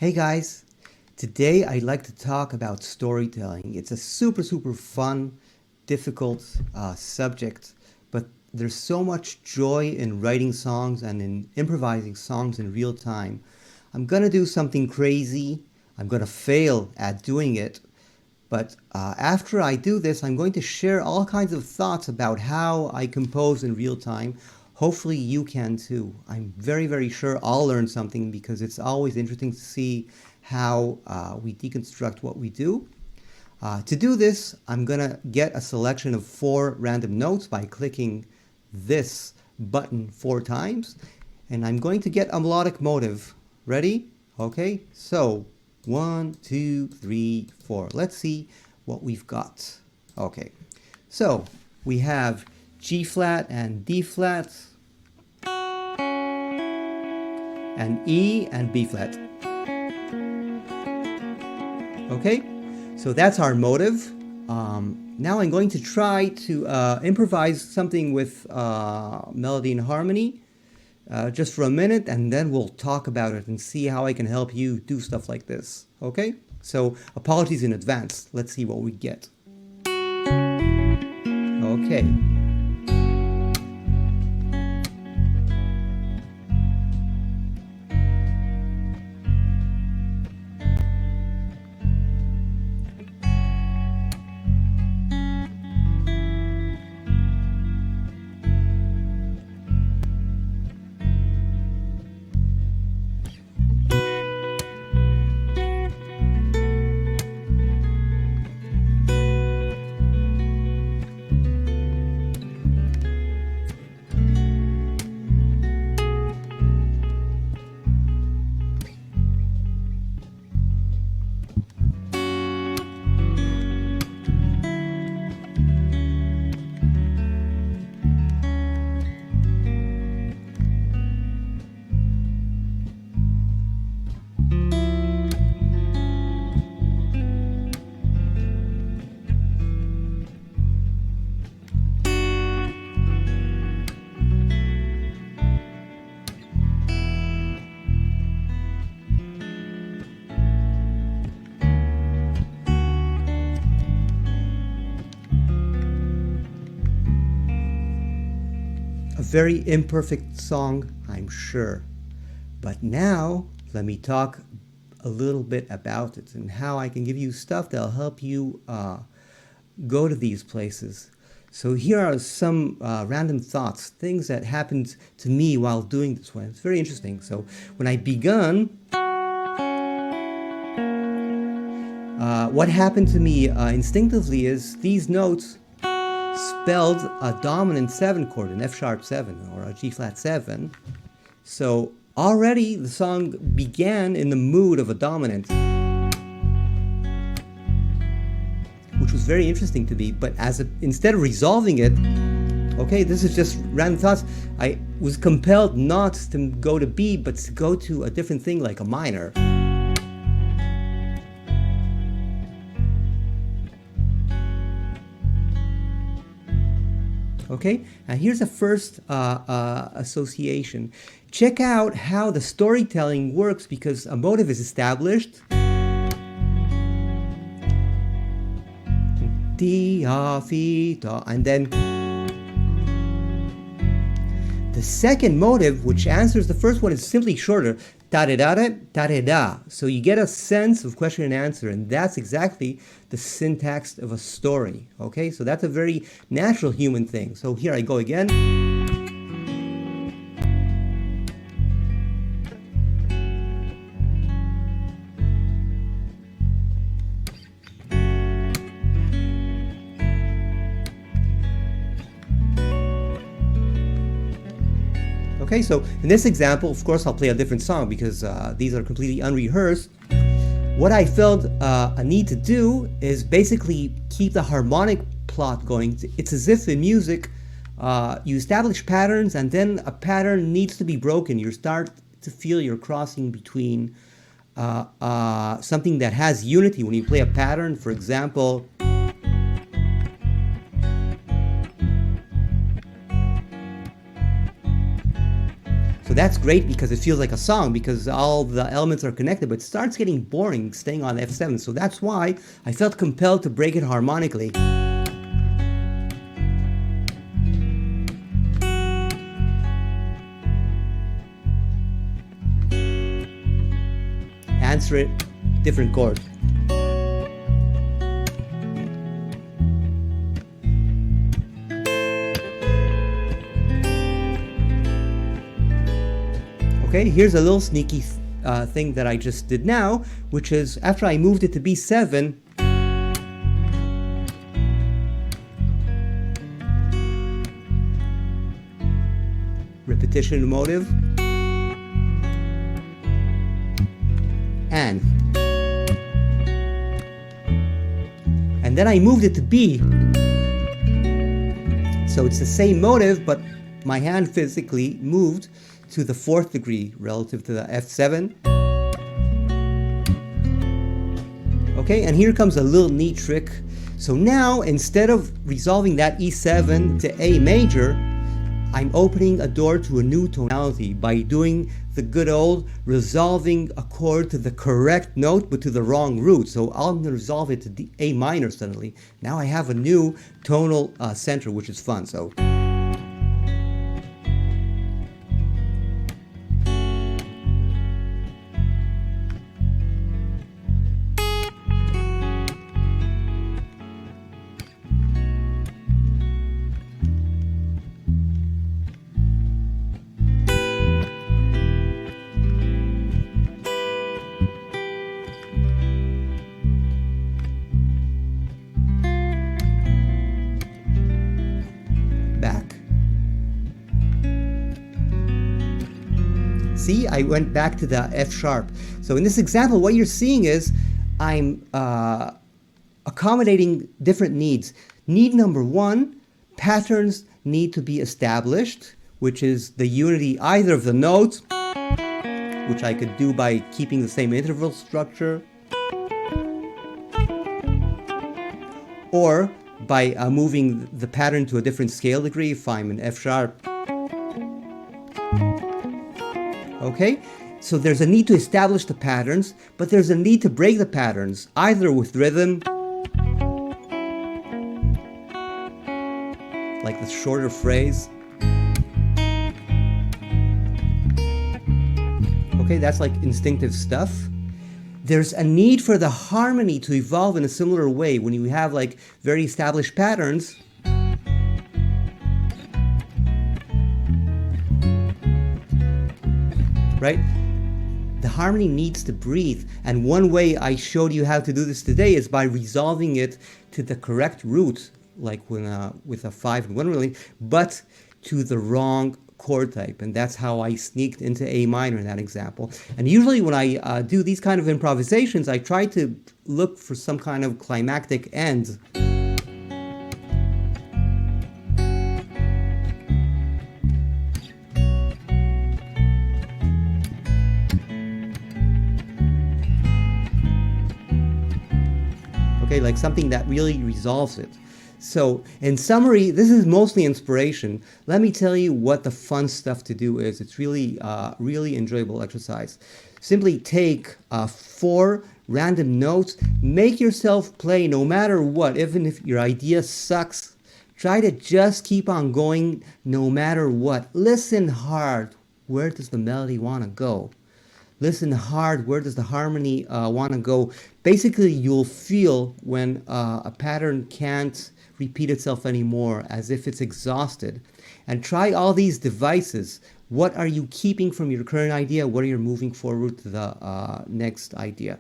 Hey guys, today I'd like to talk about storytelling. It's a super fun, difficult subject, but there's so much joy in writing songs and in improvising songs in real time. I'm gonna do something crazy. I'm gonna fail at doing it, but after I do this, I'm going to share all kinds of thoughts about how I compose in real time. Hopefully you can too. I'm very sure I'll learn something because it's always interesting to see how we deconstruct what we do. To do this, I'm gonna get a selection of 4 random notes by clicking this button 4 times, and I'm going to get a melodic motive. Ready? Okay, so 1, 2, 3, 4. Let's see what we've got. Okay, so we have G flat and D flat, and E and B flat. Okay, so that's our motive. Now I'm going to try to improvise something with melody and harmony just for a minute, and then we'll talk about it and see how I can help you do stuff like this. Okay, so apologies in advance. Let's see what we get. Okay. A very imperfect song, I'm sure. But now, let me talk a little bit about it and how I can give you stuff that'll help you go to these places. So here are some random thoughts, things that happened to me while doing this one. It's very interesting. So when I begun, what happened to me instinctively is these notes spelled a dominant 7 chord, an F sharp 7 or a G flat 7. So already the song began in the mood of a dominant, which was very interesting to me. But instead of resolving it, okay, this is just random thoughts, I was compelled not to go to B, but to go to a different thing like a minor. Okay, and here's a first association. Check out how the storytelling works because a motive is established. D, A, Fi, Da, and then the second motive, which answers the first one, is simply shorter. Da da da da da da da. So you get a sense of question and answer, and that's exactly the syntax of a story. Okay, so that's a very natural human thing. So here I go again. Okay, so in this example, of course, I'll play a different song because these are completely unrehearsed. What I felt a need to do is basically keep the harmonic plot going. It's as if in music, you establish patterns and then a pattern needs to be broken. You start to feel you're crossing between something that has unity. When you play a pattern, for example, So that's great because it feels like a song because all the elements are connected, but it starts getting boring staying on F7. So that's why I felt compelled to break it harmonically. Answer it, different chord. Okay, here's a little sneaky thing that I just did now, which is after I moved it to B7, repetition motive, and then I moved it to B. So it's the same motive, but my hand physically moved to the 4th degree relative to the F7. Okay, and here comes a little neat trick. So now, instead of resolving that E7 to A major, I'm opening a door to a new tonality by doing the good old resolving a chord to the correct note but to the wrong root. So I'm going to resolve it to A minor suddenly. Now I have a new tonal center, which is fun. So back. See, I went back to the F sharp. So in this example, what you're seeing is I'm accommodating different needs. Need number one, patterns need to be established, which is the unity either of the notes, which I could do by keeping the same interval structure, or by moving the pattern to a different scale degree if I'm in F sharp. Okay, so there's a need to establish the patterns, but there's a need to break the patterns, either with rhythm, like the shorter phrase. Okay, that's like instinctive stuff. There's a need for the harmony to evolve in a similar way when you have like very established patterns. Right? The harmony needs to breathe, and one way I showed you how to do this today is by resolving it to the correct root, like when, with a 5 and 1 really, but to the wrong chord type, and that's how I sneaked into A minor in that example. And usually when I do these kind of improvisations, I try to look for some kind of climactic end. Okay, like something that really resolves it. So, in summary, this is mostly inspiration. Let me tell you what the fun stuff to do is. It's really, really enjoyable exercise. Simply take 4 random notes, make yourself play no matter what, even if your idea sucks. Try to just keep on going no matter what. Listen hard. Where does the melody want to go? Listen hard. Where does the harmony want to go? Basically, you'll feel when a pattern can't repeat itself anymore, as if it's exhausted. And try all these devices. What are you keeping from your current idea? What are you moving forward to the next idea?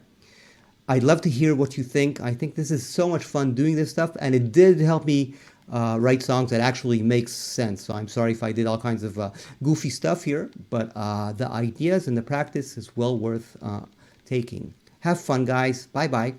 I'd love to hear what you think. I think this is so much fun doing this stuff, and it did help me write songs that actually make sense. So I'm sorry if I did all kinds of goofy stuff here, but the ideas and the practice is well worth taking. Have fun, guys. Bye-bye.